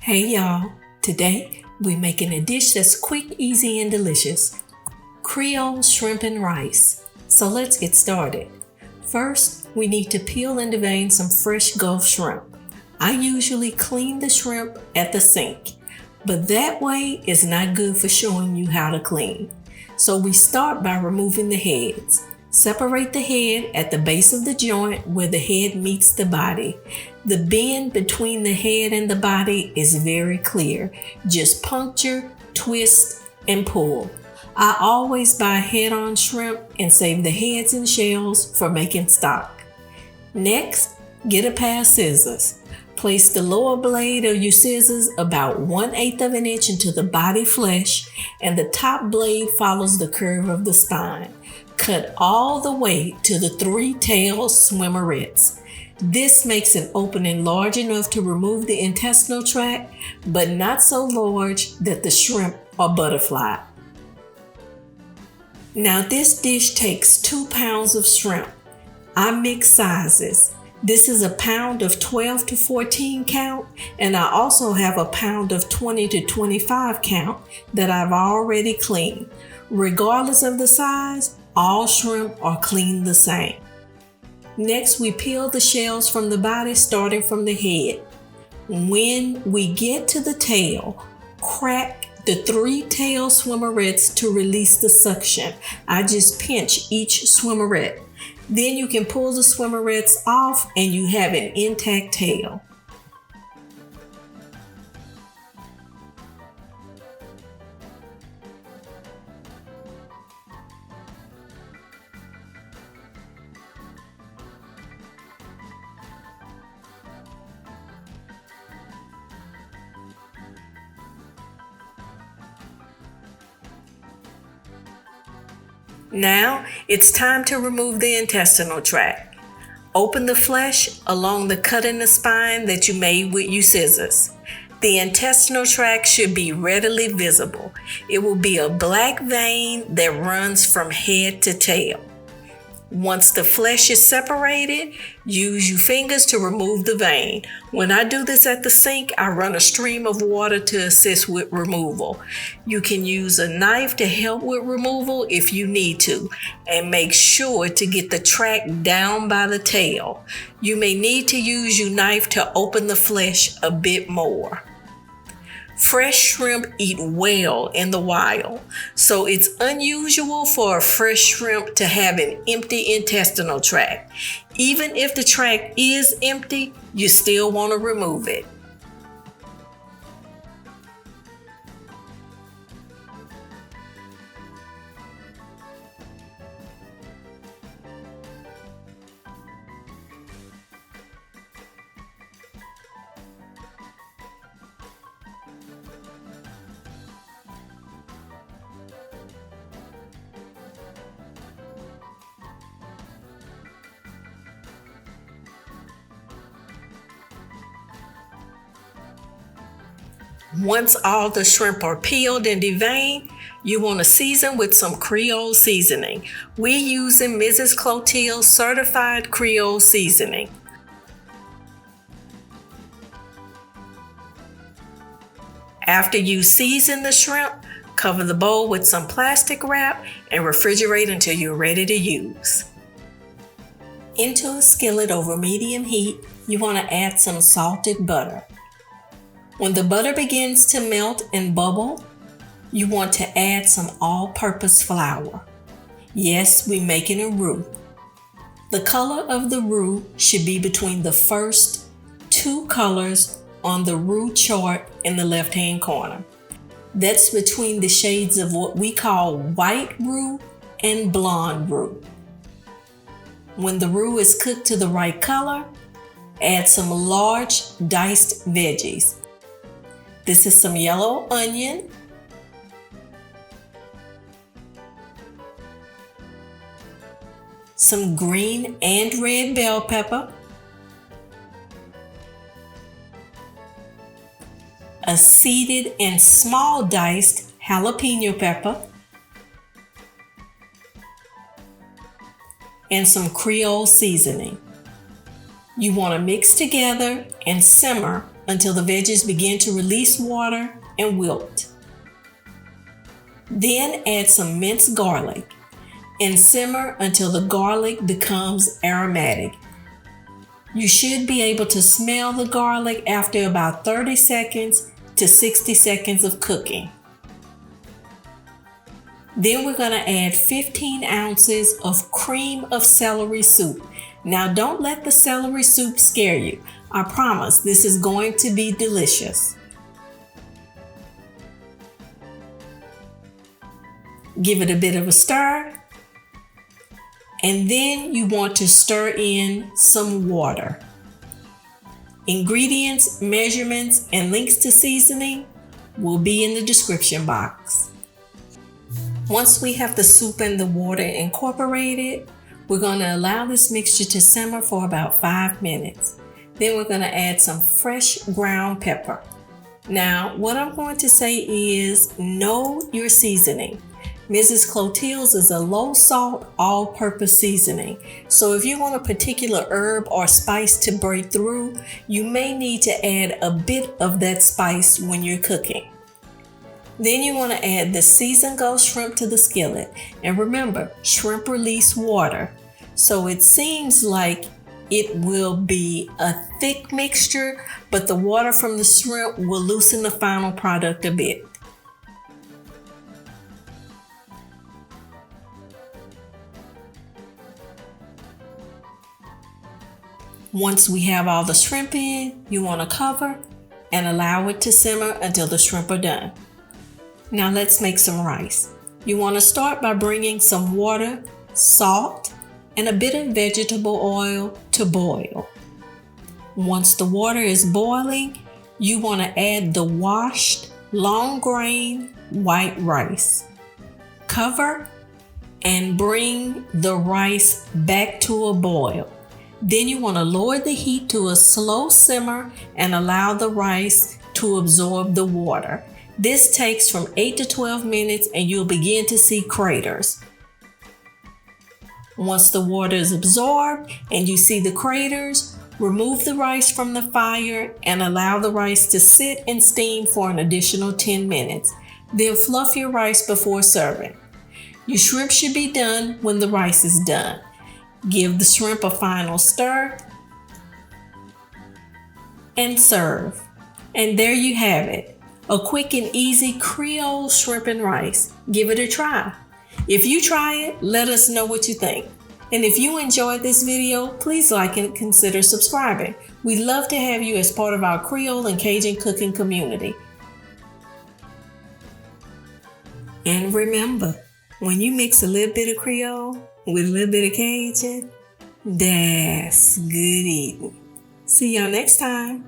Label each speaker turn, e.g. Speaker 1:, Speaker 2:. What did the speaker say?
Speaker 1: Hey y'all, today we're making a dish that's quick, easy, and delicious. Creole shrimp and rice. So let's get started. First, we need to peel and devein some fresh Gulf shrimp. I usually clean the shrimp at the sink, but that way is not good for showing you how to clean. So we start by removing the heads. Separate the head at the base of the joint where the head meets the body. The bend between the head and the body is very clear. Just puncture, twist, and pull. I always buy head-on shrimp and save the heads and shells for making stock. Next, get a pair of scissors. Place the lower blade of your scissors about 1/8 of an inch into the body flesh, and the top blade follows the curve of the spine. Cut all the way to the 3 tail swimmerets. This makes an opening large enough to remove the intestinal tract, but not so large that the shrimp are butterfly. Now this dish takes 2 pounds of shrimp. I mix sizes. This is a pound of 12 to 14 count, and I also have a pound of 20 to 25 count that I've already cleaned. Regardless of the size, all shrimp are cleaned the same. Next, we peel the shells from the body starting from the head. When we get to the tail, crack the 3 tail swimmerets to release the suction. I just pinch each swimmeret. Then you can pull the swimmerets off and you have an intact tail. Now, it's time to remove the intestinal tract. Open the flesh along the cut in the spine that you made with your scissors. The intestinal tract should be readily visible. It will be a black vein that runs from head to tail. Once the flesh is separated, use your fingers to remove the vein. When I do this at the sink, I run a stream of water to assist with removal. You can use a knife to help with removal if you need to, and make sure to get the tract down by the tail. You may need to use your knife to open the flesh a bit more. Fresh shrimp eat well in the wild, so it's unusual for a fresh shrimp to have an empty intestinal tract. Even if the tract is empty, you still want to remove it. Once all the shrimp are peeled and deveined, you want to season with some Creole seasoning. We're using Mrs. Clotilde's certified Creole seasoning. After you season the shrimp, cover the bowl with some plastic wrap and refrigerate until you're ready to use. Into a skillet over medium heat, you want to add some salted butter. When the butter begins to melt and bubble, you want to add some all-purpose flour. Yes, we're making a roux. The color of the roux should be between the first 2 colors on the roux chart in the left-hand corner. That's between the shades of what we call white roux and blonde roux. When the roux is cooked to the right color, add some large diced veggies. This is some yellow onion, some green and red bell pepper, a seeded and small diced jalapeno pepper, and some Creole seasoning. You want to mix together and simmer until the veggies begin to release water and wilt. Then add some minced garlic and simmer until the garlic becomes aromatic. You should be able to smell the garlic after about 30 seconds to 60 seconds of cooking. Then we're going to add 15 ounces of cream of celery soup. Now don't let the celery soup scare you. I promise this is going to be delicious. Give it a bit of a stir. And then you want to stir in some water. Ingredients, measurements, and links to seasoning will be in the description box. Once we have the soup and the water incorporated, we're going to allow this mixture to simmer for about 5 minutes. Then we're going to add some fresh ground pepper. Now, what I'm going to say is know your seasoning. Mrs. Clotilde's is a low salt, all-purpose seasoning. So if you want a particular herb or spice to break through, you may need to add a bit of that spice when you're cooking. Then you want to add the seasoned ghost shrimp to the skillet. And remember, shrimp release water. So it seems like it will be a thick mixture, but the water from the shrimp will loosen the final product a bit. Once we have all the shrimp in, you want to cover and allow it to simmer until the shrimp are done. Now let's make some rice. You want to start by bringing some water, salt, and a bit of vegetable oil to boil. Once the water is boiling, you want to add the washed, long grain white rice. Cover and bring the rice back to a boil. Then you want to lower the heat to a slow simmer and allow the rice to absorb the water. This takes from 8 to 12 minutes and you'll begin to see craters. Once the water is absorbed and you see the craters, remove the rice from the fire and allow the rice to sit and steam for an additional 10 minutes. Then fluff your rice before serving. Your shrimp should be done when the rice is done. Give the shrimp a final stir and serve. And there you have it, a quick and easy Creole shrimp and rice. Give it a try. If you try it, let us know what you think. And if you enjoyed this video, please like and consider subscribing. We'd love to have you as part of our Creole and Cajun cooking community. And remember, when you mix a little bit of Creole with a little bit of Cajun, that's good eating. See y'all next time.